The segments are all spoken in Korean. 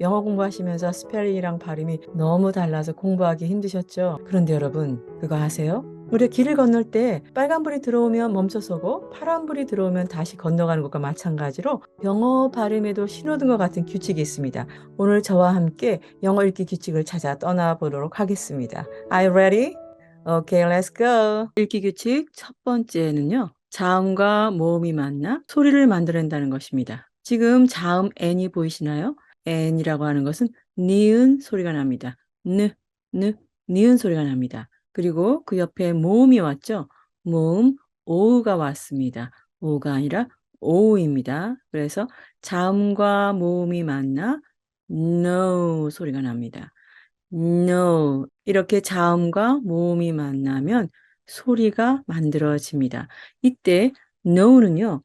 영어 공부하시면서 스펠링이랑 발음이 너무 달라서 공부하기 힘드셨죠? 그런데 여러분, 그거 아세요? 우리가 길을 건널 때 빨간불이 들어오면 멈춰서고 파란불이 들어오면 다시 건너가는 것과 마찬가지로 영어 발음에도 신호등과 같은 규칙이 있습니다. 오늘 저와 함께 영어 읽기 규칙을 찾아 떠나보도록 하겠습니다. Are you ready? Okay, let's go. 읽기 규칙 첫 번째는요. 자음과 모음이 만나 소리를 만들어낸다는 것입니다. 지금 자음 N이 보이시나요? N이라고 하는 것은 니은 소리가 납니다. 니은 소리가 납니다. 그리고 그 옆에 모음이 왔죠? 모음 오우가 왔습니다. 오가 아니라 오우입니다. 그래서 자음과 모음이 만나 no 소리가 납니다. no 이렇게 자음과 모음이 만나면 소리가 만들어집니다. 이때 no는요.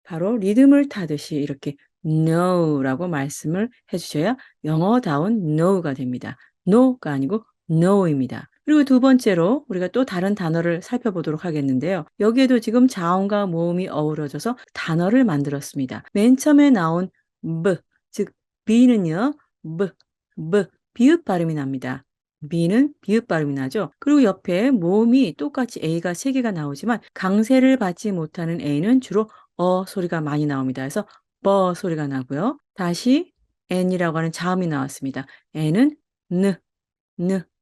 바로 리듬을 타듯이 이렇게 no라고 말씀을 해주셔야 영어다운 no가 됩니다. no가 아니고 no입니다. 그리고 두 번째로 우리가 또 다른 단어를 살펴보도록 하겠는데요. 여기에도 지금 자음과 모음이 어우러져서 단어를 만들었습니다. 맨 처음에 나온 b, 즉 b는요. 비읍 발음이 납니다. B는 비읍 발음이 나죠. 그리고 옆에 모음이 똑같이 A가 3개가 나오지만 강세를 받지 못하는 A는 주로 소리가 많이 나옵니다. 그래서 소리가 나고요. 다시 N이라고 하는 자음이 나왔습니다. N은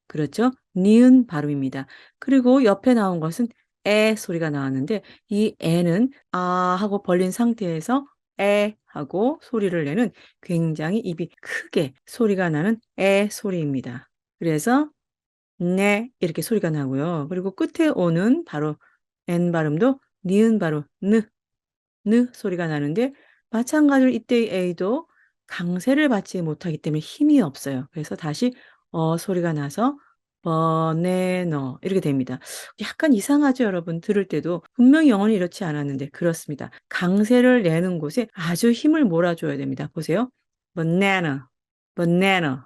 그렇죠? 니은 발음입니다. 그리고 옆에 나온 것은 소리가 나왔는데 이 에는 하고 벌린 상태에서 하고 소리를 내는 굉장히 입이 크게 소리가 나는 소리입니다. 그래서 네 이렇게 소리가 나고요. 그리고 끝에 오는 바로 N 발음도 니은 발음 소리가 나는데 마찬가지로 이때의 A도 강세를 받지 못하기 때문에 힘이 없어요. 그래서 다시 소리가 나서 버네너 이렇게 됩니다. 약간 이상하죠, 여러분? 들을 때도 분명히 영어는 이렇지 않았는데 그렇습니다. 강세를 내는 곳에 아주 힘을 몰아줘야 됩니다. 보세요. banana, banana.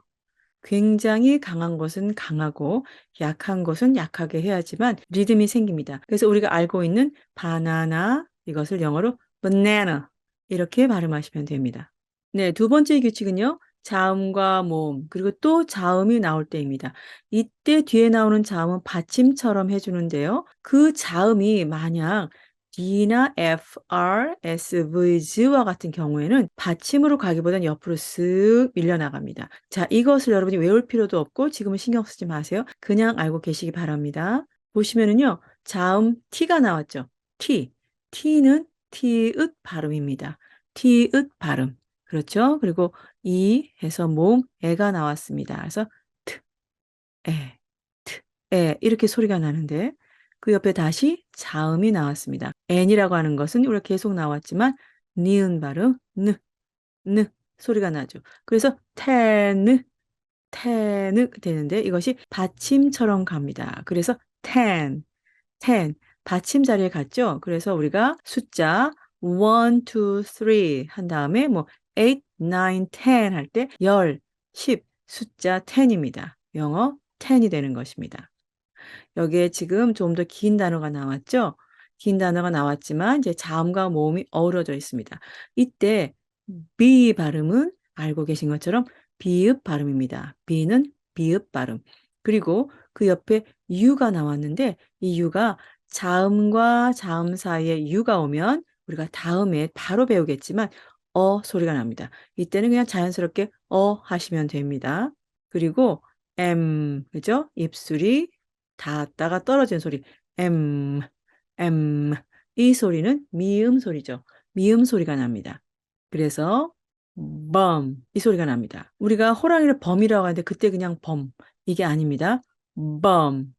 굉장히 강한 것은 강하고 약한 것은 약하게 해야지만 리듬이 생깁니다. 그래서 우리가 알고 있는 바나나 이것을 영어로 banana 이렇게 발음하시면 됩니다. 네, 두 번째 규칙은요. 자음과 모음 그리고 또 자음이 나올 때입니다. 이때 뒤에 나오는 자음은 받침처럼 해주는데요. 그 자음이 만약 D나 F, R, S, V, Z와 같은 경우에는 받침으로 가기보다는 옆으로 쓱 밀려나갑니다. 자, 이것을 여러분이 외울 필요도 없고 지금은 신경 쓰지 마세요. 그냥 알고 계시기 바랍니다. 보시면은요. 자음 T가 나왔죠. T는 티읕 발음입니다. 티읕 발음. 그렇죠? 그리고 이 해서 모음 애가 나왔습니다. 그래서 트, 에, 이렇게 소리가 나는데 그 옆에 다시 자음이 나왔습니다. n이라고 하는 것은 우리가 계속 나왔지만 니은 발음 느 소리가 나죠. 그래서 테느 되는데 이것이 받침처럼 갑니다. 그래서 ten 받침 자리에 갔죠. 그래서 우리가 숫자 1, 2, 3 한 다음에 뭐 8, 9, 10 할 때 10, 숫자 10입니다. 영어 10이 되는 것입니다. 여기에 지금 좀 더 긴 단어가 나왔죠? 긴 단어가 나왔지만 이제 자음과 모음이 어우러져 있습니다. 이때 B 발음은 알고 계신 것처럼 비읍 발음입니다. B는 비읍 발음. 그리고 그 옆에 U가 나왔는데 이 U가 자음과 자음 사이에 U가 오면 우리가 다음에 바로 배우겠지만 소리가 납니다. 이때는 그냥 자연스럽게 하시면 됩니다. 그리고 그죠? 입술이 닿았다가 떨어진 소리 엠, 이 소리는 미음 소리죠. 미음 소리가 납니다. 그래서 이 소리가 납니다. 우리가 호랑이를 범이라고 하는데 그때 그냥 범 이게 아닙니다. 범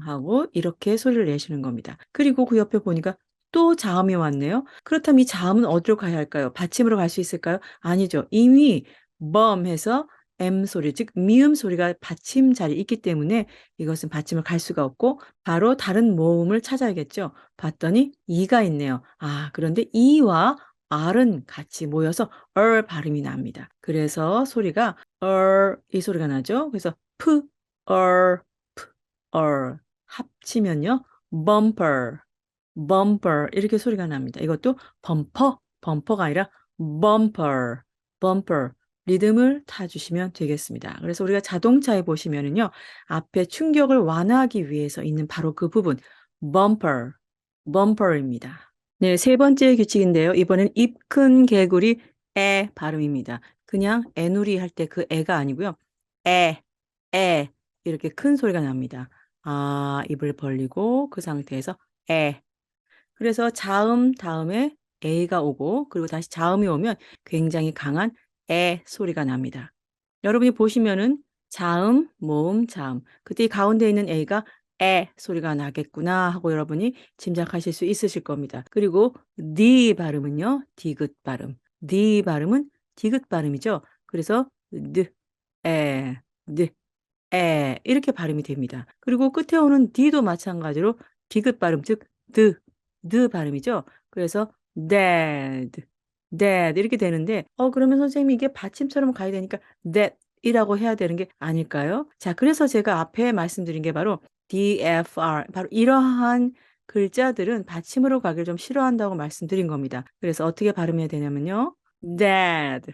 하고 이렇게 소리를 내시는 겁니다. 그리고 그 옆에 보니까 또 자음이 왔네요. 그렇다면 이 자음은 어디로 가야 할까요? 받침으로 갈 수 있을까요? 아니죠. 이미 해서 M 소리, 즉 미음 소리가 받침 자리에 있기 때문에 이것은 받침을 갈 수가 없고 바로 다른 모음을 찾아야겠죠. 봤더니 이가 있네요. 그런데 이와 R은 같이 모여서 발음이 납니다. 그래서 소리가 이 소리가 나죠. 그래서 ör, 합치면요. bumper 이렇게 소리가 납니다. 이것도 범퍼가 아니라 bumper 리듬을 타주시면 되겠습니다. 그래서 우리가 자동차에 보시면은요, 앞에 충격을 완화하기 위해서 있는 바로 그 부분, bumper, bumper입니다. 네, 세 번째 규칙인데요. 이번엔 입 큰 개구리 에 발음입니다. 그냥 애누리 할 때 그 애가 아니고요. 에, 에 이렇게 큰 소리가 납니다. 아, 입을 벌리고 그 상태에서 에. 그래서 자음 다음에 에가 오고 그리고 다시 자음이 오면 굉장히 강한 에 소리가 납니다. 여러분이 보시면은 자음, 모음, 자음. 그때 이 가운데 있는 에가 에 소리가 나겠구나 하고 여러분이 짐작하실 수 있으실 겁니다. 그리고 디 발음은요. 디귿 발음. 디 발음은 디귿 발음이죠. 그래서 느, 에, 느, 이렇게 발음이 됩니다. 그리고 끝에 오는 D도 마찬가지로 디귿 발음 즉 드 발음이죠. 그래서 dad, dad 이렇게 되는데 그러면 선생님이 이게 받침처럼 가야 되니까 that 이라고 해야 되는 게 아닐까요? 자, 그래서 제가 앞에 말씀드린 게 바로 DFR 바로 이러한 글자들은 받침으로 가기를 좀 싫어한다고 말씀드린 겁니다. 그래서 어떻게 발음해야 되냐면요. dad,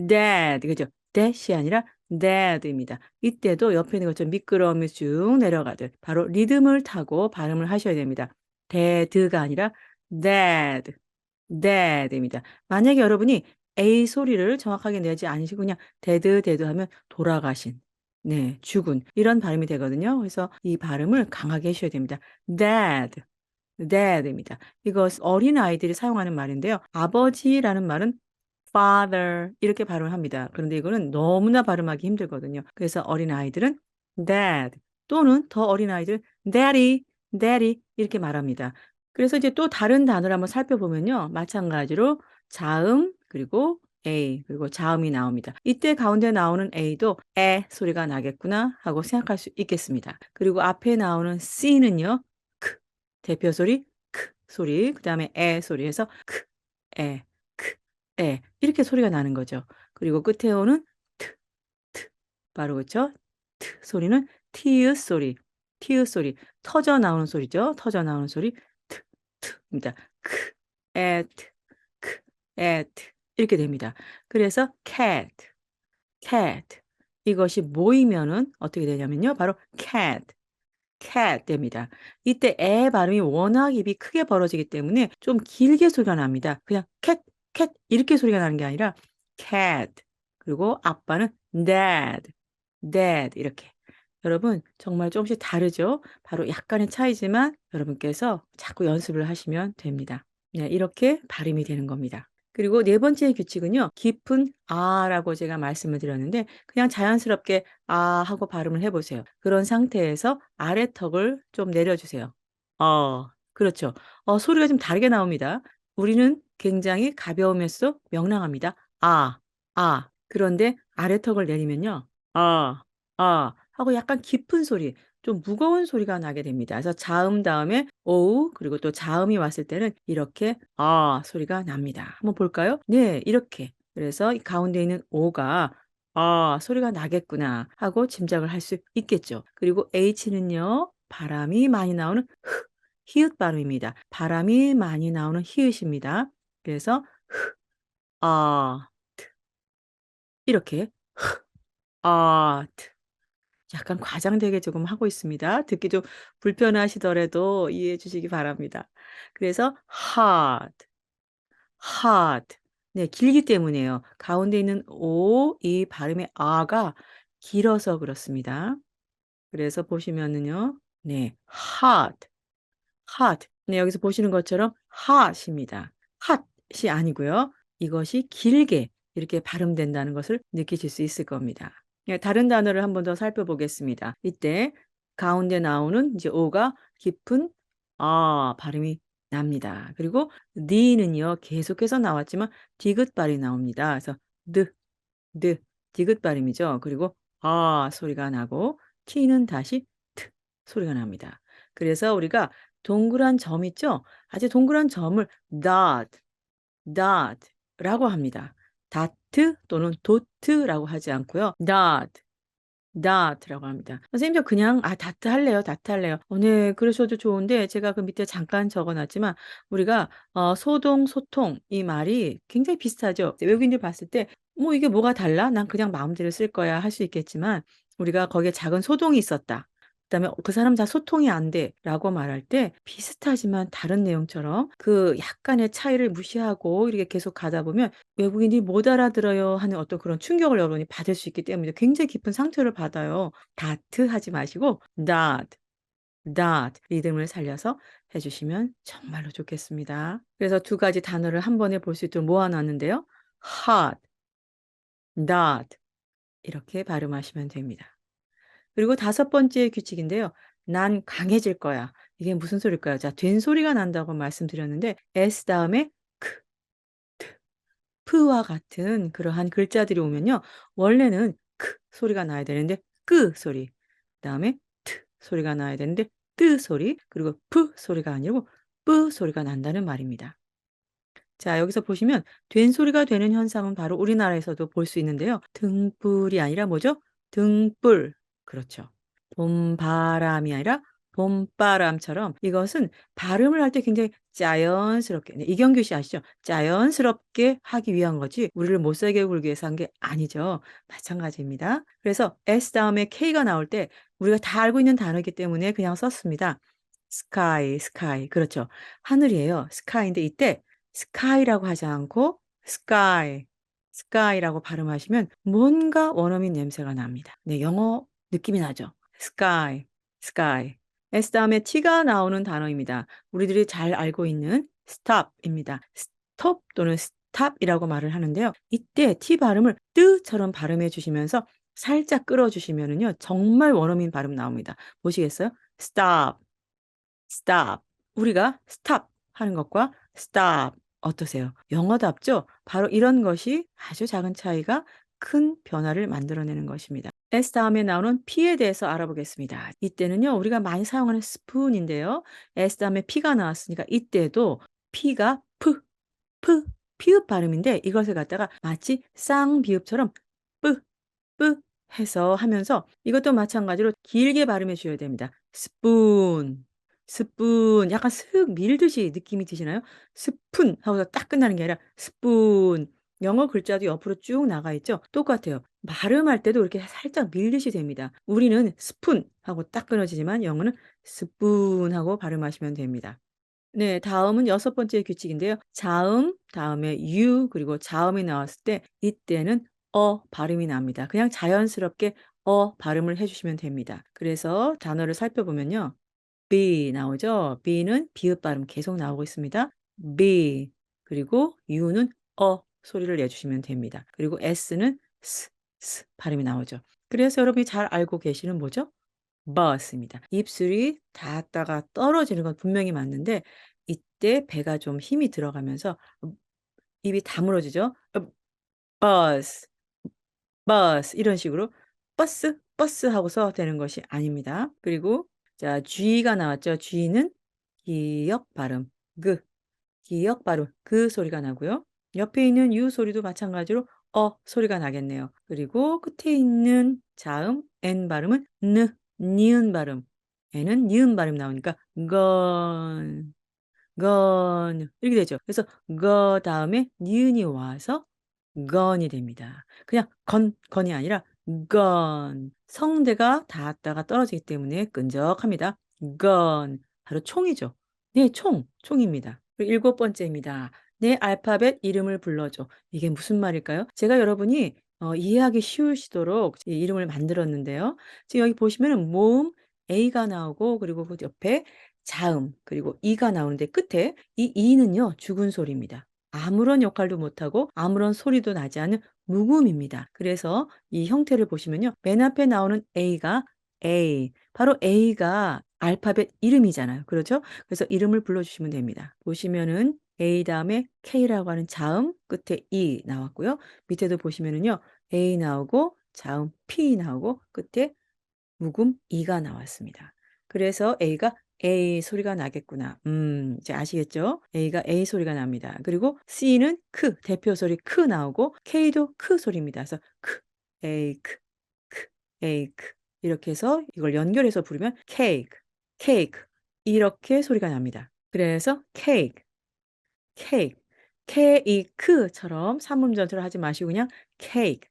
dad 그죠? that이 아니라 dad입니다. 이때도 옆에 있는 것처럼 미끄러움이 쭉 내려가듯 바로 리듬을 타고 발음을 하셔야 됩니다. dad가 아니라 dad, dad입니다. 만약에 여러분이 A 소리를 정확하게 내지 않으시고 그냥 데드 데드 하면 돌아가신, 네, 죽은 이런 발음이 되거든요. 그래서 이 발음을 강하게 해 주셔야 됩니다. dad, dad입니다. 이거 어린아이들이 사용하는 말인데요. 아버지라는 말은 father 이렇게 발음을 합니다. 그런데 이거는 너무나 발음하기 힘들거든요. 그래서 어린아이들은 dad 또는 더 어린아이들은 daddy, daddy 이렇게 말합니다. 그래서 이제 또 다른 단어를 한번 살펴보면요. 마찬가지로 자음 그리고 A 그리고 자음이 나옵니다. 이때 가운데 나오는 A도 에 소리가 나겠구나 하고 생각할 수 있겠습니다. 그리고 앞에 나오는 C는요. 크 대표 소리 크 소리 그다음에 에 소리에서 크, 에, 크, 에 이렇게 소리가 나는 거죠. 그리고 끝에 오는 트, 트 바로 그쵸? 트 소리는 티읕 소리, 티읕 소리 터져 나오는 소리죠. 터져 나오는 소리 트, 트입니다. 크, at, 크, at 이렇게 됩니다. 그래서 cat, cat 이것이 모이면은 어떻게 되냐면요. 바로 cat, cat 됩니다. 이때 에 발음이 워낙 입이 크게 벌어지기 때문에 좀 길게 소리가 납니다. 그냥 cat, cat 이렇게 소리가 나는 게 아니라 cat 그리고 아빠는 dad, dad 이렇게. 여러분 정말 조금씩 다르죠? 바로 약간의 차이지만 여러분께서 자꾸 연습을 하시면 됩니다. 네, 이렇게 발음이 되는 겁니다. 그리고 네 번째 규칙은요. 깊은 아라고 제가 말씀을 드렸는데 그냥 자연스럽게 아 하고 발음을 해 보세요. 그런 상태에서 아래 턱을 좀 내려 주세요. 그렇죠. 소리가 좀 다르게 나옵니다. 우리는 굉장히 가벼우면서도 명랑합니다. 아, 아. 그런데 아래 턱을 내리면요. 아, 아 하고 약간 깊은 소리, 좀 무거운 소리가 나게 됩니다. 그래서 자음 다음에 오우 그리고 또 자음이 왔을 때는 이렇게 아 소리가 납니다. 한번 볼까요? 네, 이렇게. 그래서 이 가운데 있는 오가 '아 소리가 나겠구나.' 하고 짐작을 할 수 있겠죠. 그리고 H는요. 바람이 많이 나오는 히읗 발음입니다. 바람이 많이 나오는 히읗입니다. 그래서 아 이렇게 아 약간 과장되게 조금 하고 있습니다. 듣기 좀 불편하시더라도 이해해 주시기 바랍니다. 그래서 hard, hard. 네, 길기 때문이에요. 가운데 있는 오 이 발음의 아가 길어서 그렇습니다. 그래서 보시면은요. 네. hard, hard. 네, 여기서 보시는 것처럼 hot입니다. hot이 아니고요. 이것이 길게 이렇게 발음된다는 것을 느끼실 수 있을 겁니다. 예, 다른 단어를 한 번 더 살펴보겠습니다. 이때 가운데 나오는 이제 오가 깊은 아 발음이 납니다. 그리고 니는요 계속해서 나왔지만 디귿발이 나옵니다. 그래서 느 디귿 발음이죠. 그리고 아 소리가 나고 t는 다시 트 소리가 납니다. 그래서 우리가 동그란 점 있죠? 아주 동그란 점을 dot, dot라고 합니다. 다트 또는 도트라고 하지 않고요. dot, dot라고 합니다. 선생님 저 그냥 다트 할래요, 다트 할래요. 네. 그러셔도 좋은데 제가 그 밑에 잠깐 적어 놨지만 우리가 소동, 소통 이 말이 굉장히 비슷하죠. 외국인들 봤을 때 뭐 '이게 뭐가 달라? 난 그냥 마음대로 쓸 거야.' 할 수 있겠지만 우리가 거기에 작은 소동이 있었다. 그다음에 '그 사람 다 소통이 안 돼.'라고 말할 때 비슷하지만 다른 내용처럼 그 약간의 차이를 무시하고 이렇게 계속 가다 보면 '외국인이 못 알아들어요.' 하는 어떤 그런 충격을 여러분이 받을 수 있기 때문에 굉장히 깊은 상처를 받아요. 다트 하지 마시고 dot, dot 리듬을 살려서 해 주시면 정말로 좋겠습니다. 그래서 두 가지 단어를 한 번에 볼 수 있도록 모아 놨는데요. hot, dot 이렇게 발음하시면 됩니다. 그리고 다섯 번째 규칙인데요. "난 강해질 거야." 이게 무슨 소릴까요? 자, 된소리가 난다고 말씀드렸는데 s 다음에 크, 프와 같은 그러한 글자들이 오면요. 원래는 크 소리가 나야 되는데 끄 소리, 그다음에 트 소리가 나야 되는데 뜨 소리, 그리고 프 소리가 아니고 뿌 소리가 난다는 말입니다. 자, 여기서 보시면 된소리가 되는 현상은 바로 우리나라에서도 볼 수 있는데요. 등불이 아니라 뭐죠? 등불. 그렇죠. 봄바람이 아니라 봄바람처럼 이것은 발음을 할 때 굉장히 자연스럽게, 네, 이경규 씨 아시죠? 자연스럽게 하기 위한 거지 우리를 못 살게 굴기 위해서 한 게 아니죠. 마찬가지입니다. 그래서 S 다음에 K가 나올 때 우리가 다 알고 있는 단어이기 때문에 그냥 썼습니다. sky, sky. 그렇죠. 하늘이에요. sky인데 이때 sky라고 하지 않고 sky, sky라고 발음하시면 뭔가 원어민 냄새가 납니다. 네, 영어 느낌이 나죠. sky, sky. S 다음에 T가 나오는 단어입니다. 우리들이 잘 알고 있는 stop입니다. stop 또는 stop이라고 말을 하는데요. 이때 T 발음을 뜨처럼 발음해 주시면서 살짝 끌어 주시면은요. 정말 원어민 발음 나옵니다. 보시겠어요? stop, stop. 우리가 stop 하는 것과 stop 어떠세요? 영어답죠? 바로 이런 것이 아주 작은 차이가 큰 변화를 만들어내는 것입니다. S 다음에 나오는 P에 대해서 알아보겠습니다. 이때는요, 우리가 많이 사용하는 스푼인데요. S 다음에 P가 나왔으니까 이때도 P가 프, 피읍 발음인데 이것을 갖다가 마치 쌍비읍처럼 뿌, 뿌 해서 하면서 이것도 마찬가지로 길게 발음해 주셔야 됩니다. 스푼, 스푼 약간 슥 밀듯이 느낌이 드시나요? 스푼 하고서 딱 끝나는 게 아니라 스푼. 영어 글자도 옆으로 쭉 나가 있죠? 똑같아요. 발음할 때도 이렇게 살짝 밀듯이 됩니다. 우리는 스푼 하고 딱 끊어지지만 영어는 스푼 하고 발음하시면 됩니다. 네. 다음은 여섯 번째 규칙인데요. 자음 다음에 유 그리고 자음이 나왔을 때 이때는 발음이 납니다. 그냥 자연스럽게 발음을 해 주시면 됩니다. 그래서 단어를 살펴보면요. be 나오죠. be는 비읍 발음 계속 나오고 있습니다. be 그리고 u는 소리를 내 주시면 됩니다. 그리고 s는 스 발음이 나오죠. 그래서 여러분이 잘 알고 계시는 뭐죠? 버스입니다. 입술이 닿았다가 떨어지는 건 분명히 맞는데 이때 배가 좀 힘이 들어가면서 입이 다물어지죠. 버스, 버스 이런 식으로 버스, 버스 하고서 되는 것이 아닙니다. 그리고 자, G가 나왔죠. G는 기역 발음, 기역 발음 그 소리가 나고요. 옆에 있는 유 소리도 마찬가지로 소리가 나겠네요. 그리고 끝에 있는 자음 N 발음은 니은 발음. N은 니은 발음 나오니까 건, 이렇게 되죠. 그래서 다음에 니은이 와서 건이 됩니다. 그냥 건이 아니라 건. 성대가 닿았다가 떨어지기 때문에 끈적합니다. 건. 바로 총이죠. 네, 총입니다. 그리고 일곱 번째입니다. "내 알파벳 이름을 불러줘." 이게 무슨 말일까요? 제가 여러분이 이해하기 쉬우시도록 이 이름을 만들었는데요. 지금 여기 보시면은 모음 A가 나오고 그리고 그 옆에 자음 그리고 이가 나오는데 끝에 이 이는요 죽은 소리입니다. 아무런 역할도 못하고 아무런 소리도 나지 않는 무음입니다. 그래서 이 형태를 보시면요. 맨 앞에 나오는 A가 바로 A가 알파벳 이름이잖아요. 그렇죠? 그래서 이름을 불러주시면 됩니다. 보시면은 A 다음에 K라고 하는 자음 끝에 E 나왔고요. 밑에도 보시면은요. A 나오고 자음 P 나오고 끝에 묵음 이가 나왔습니다. 그래서 A가 A 소리가 나겠구나. 이제 아시겠죠? A가 A 소리가 납니다. 그리고 C는 크, 대표 소리 크 나오고 K도 크 소리입니다. 그래서 크, 에이크, 크, 에이크. 이렇게 해서 이걸 연결해서 부르면 케이크, 케이크. 이렇게 소리가 납니다. 그래서 케이크, 케이크. 케이크처럼 삼음전투를 하지 마시고 그냥 케이크,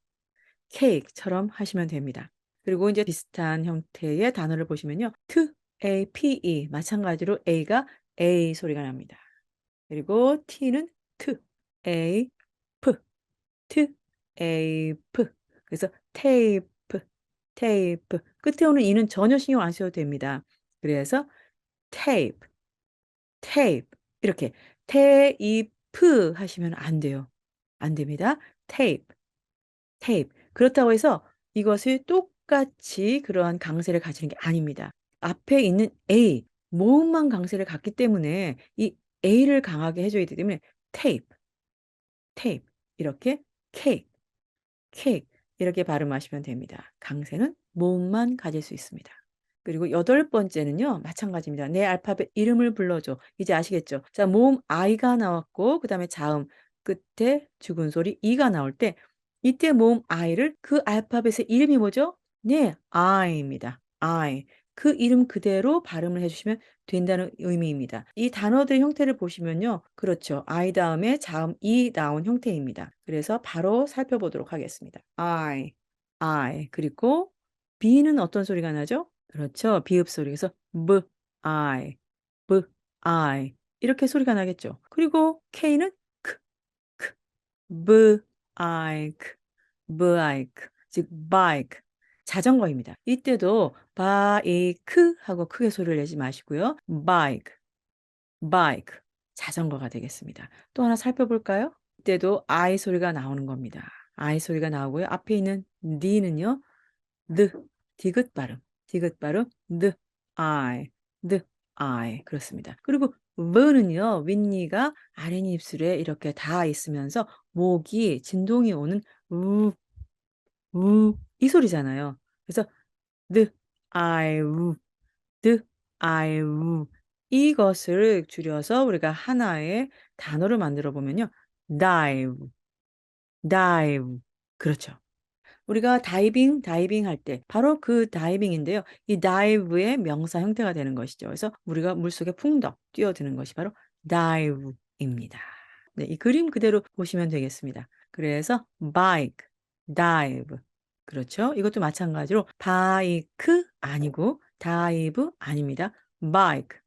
케이크처럼 하시면 됩니다. 그리고 이제 비슷한 형태의 단어를 보시면요. TAPE 마찬가지로 A가 A 소리가 납니다. 그리고 T는 T, A, P, T, A, P. 그래서 테이프, 테이프. 끝에 오는 E는 전혀 신경 안 써도 됩니다. 그래서 테이프, 테이프 이렇게 테이프 하시면 안 돼요. 안 됩니다. 테이프, 테이프. 그렇다고 해서 이것을 똑같이 그러한 강세를 가지는 게 아닙니다. 앞에 있는 A, 모음만 강세를 갖기 때문에 이 A를 강하게 해 줘야 되기 때문에 테이프, 테이프 이렇게 케이크, 케이크 이렇게 발음하시면 됩니다. 강세는 모음만 가질 수 있습니다. 그리고 여덟 번째는요. 마찬가지입니다. "내 알파벳 이름을 불러 줘." 이제 아시겠죠? 자 모음 I가 나왔고 그다음에 자음 끝에 죽은 소리 E가 나올 때 이때 모음 I를 그 알파벳의 이름이 뭐죠? 네. I입니다. I. 그 이름 그대로 발음을 해 주시면 된다는 의미입니다. 이 단어들의 형태를 보시면요. 그렇죠. I 다음에 자음 E 나온 형태입니다. 그래서 바로 살펴보도록 하겠습니다. I. 그리고 B는 어떤 소리가 나죠? 그렇죠. 비읍 소리. 그래서 I, I 이렇게 소리가 나겠죠. 그리고 K는 크, 크, bike, bike 즉 bike 자전거입니다. 이때도 bike 하고 크게 소리를 내지 마시고요. bike, bike 자전거가 되겠습니다. 또 하나 살펴볼까요? 이때도 I 소리가 나오는 겁니다. I 소리가 나오고요. 앞에 있는 D는요. 느 디귿 발음, 디귿 발음 느 아이, 느 아이 그렇습니다. 그리고 브는요. 윗니가 아랫니 입술에 이렇게 닿아 있으면서 목이 진동이 오는 우, 우 이 소리잖아요. 그래서 느 아이 우, 느 아이 우 이것을 줄여서 우리가 하나의 단어를 만들어 보면요. dive, dive 그렇죠. 우리가 다이빙 할 때 바로 그 다이빙인데요. 이 다이브의 명사 형태가 되는 것이죠. 그래서 우리가 물속에 풍덩 뛰어드는 것이 바로 다이브입니다. 네, 이 그림 그대로 보시면 되겠습니다. 그래서 bike, dive. 그렇죠? 이것도 마찬가지로 바이크 아니고 다이브 아닙니다. bike,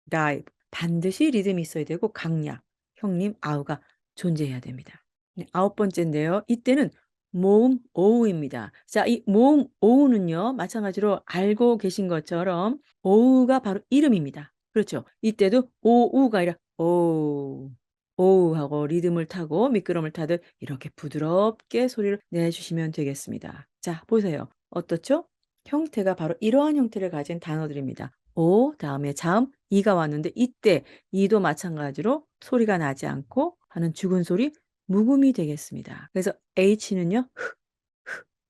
dive. 반드시 리듬이 있어야 되고 강약, 형님, 아우가 존재해야 됩니다. 네, 아홉 번째인데요. 이때는 모음 오우입니다. 자, 이 모음 오우는요. 마찬가지로 알고 계신 것처럼 오우가 바로 이름입니다. 그렇죠. 이때도 오우가 아니라 오우, 오우하고 리듬을 타고 미끄럼을 타듯 이렇게 부드럽게 소리를 내주시면 되겠습니다. 자, 보세요. 어떻죠? 형태가 바로 이러한 형태를 가진 단어들입니다. 오 다음에 자음 이가 왔는데 이때 이도 마찬가지로 소리가 나지 않고 하는 죽은 소리 묵음이 되겠습니다. 그래서 H는요.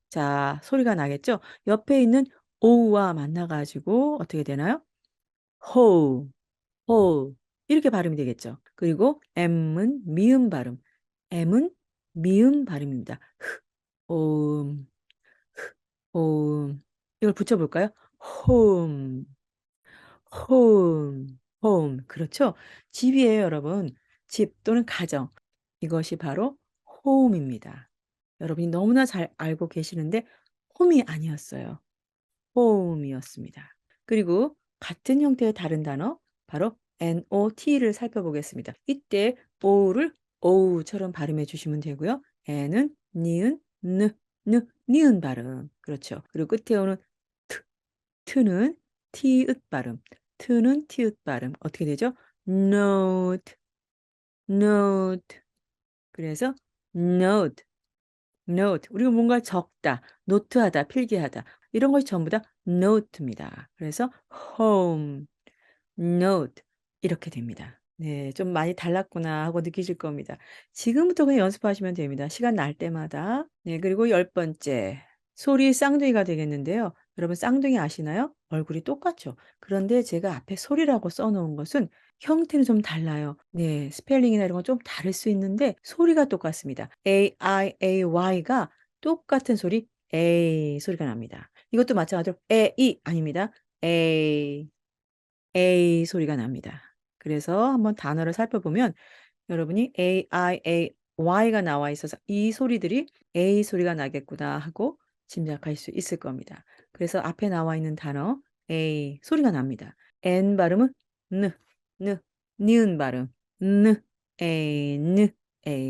자 소리가 나겠죠? 옆에 있는 O와 만나 가지고 어떻게 되나요? 호우, 호우 이렇게 발음이 되겠죠. 그리고 M은 미음 발음. M은 미음 발음입니다. 오음, 오음. 이걸 붙여 볼까요? 홈. home, home. 그렇죠? 집이에요, 여러분. 집 또는 가정. 이것이 바로 home입니다. 여러분이 너무나 잘 알고 계시는데 홈이 아니었어요. home이었습니다. 그리고 같은 형태의 다른 단어 바로 NOT를 살펴보겠습니다. 이때 O를 오우처럼 발음해 주시면 되고요. N은 니은, 니은 발음. 그렇죠. 그리고 끝에 오는 트는 티읕 발음. 트는 티읕 발음. 어떻게 되죠? note, note. 그래서 note, note. 우리가 뭔가 적다, 노트하다, 필기하다. 이런 것이 전부 다 note입니다. 그래서 home, note 이렇게 됩니다. 네. 좀 많이 달랐구나 하고 느끼실 겁니다. 지금부터 그냥 연습하시면 됩니다. 시간 날 때마다. 네. 그리고 열 번째. 소리 쌍둥이가 되겠는데요. 여러분 쌍둥이 아시나요? 얼굴이 똑같죠. 그런데 제가 앞에 소리라고 써 놓은 것은 형태는 좀 달라요. 네. 스펠링이나 이런 건 좀 다를 수 있는데 소리가 똑같습니다. AIAY가 똑같은 소리 에이 소리가 납니다. 이것도 마찬가지로 에이 아닙니다. 에이. 에이 소리가 납니다. 그래서 한번 단어를 살펴보면 여러분이 AIAY가 나와 있어서 이 소리들이 A 소리가 나겠구나 하고 짐작할 수 있을 겁니다. 그래서 앞에 나와 있는 단어 A 소리가 납니다. N 발음은 느, 느, 니은 발음 느, 느,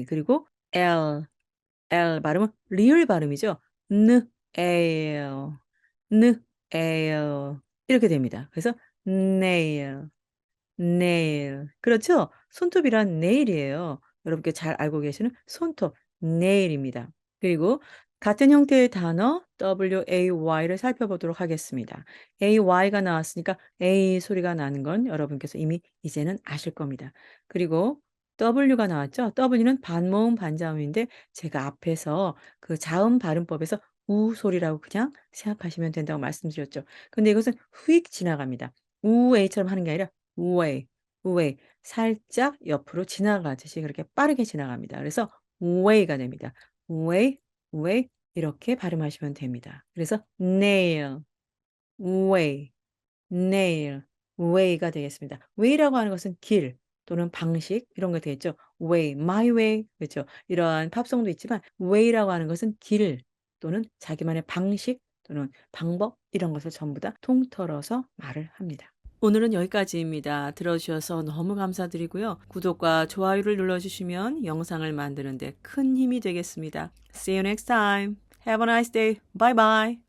그리고 L 발음은 리을 발음이죠. 느, L, 느, L 이렇게 됩니다. 그래서 nail, nail. 그렇죠? 손톱이란 네일이에요. 여러분께 잘 알고 계시는 손톱, 네일입니다. 그리고 같은 형태의 단어 WAY를 살펴보도록 하겠습니다. AY가 나왔으니까 A 소리가 나는 건 여러분께서 이미 이제는 아실 겁니다. 그리고 W가 나왔죠? W는 반모음 반자음인데 제가 앞에서 그 자음 발음법에서 우 소리라고 그냥 생각하시면 된다고 말씀드렸죠. 근데 이것은 휙 지나갑니다. 우에이처럼 하는 게 아니라 우웨이, 우웨이 살짝 옆으로 지나가듯이 그렇게 빠르게 지나갑니다. 그래서 우웨이가 됩니다. 우웨이, 우웨이 이렇게 발음하시면 됩니다. 그래서 nail, way, nail, way가 되겠습니다. way라고 하는 것은 길 또는 방식 이런 거 되겠죠. way, my way 그렇죠. 이러한 팝송도 있지만 way라고 하는 것은 길 또는 자기만의 방식 또는 방법 이런 것을 전부 다 통틀어서 말을 합니다. 오늘은 여기까지입니다. 들어주셔서 너무 감사드리고요. 구독과 좋아요를 눌러주시면 영상을 만드는 데 큰 힘이 되겠습니다. See you next time. Have a nice day. Bye bye.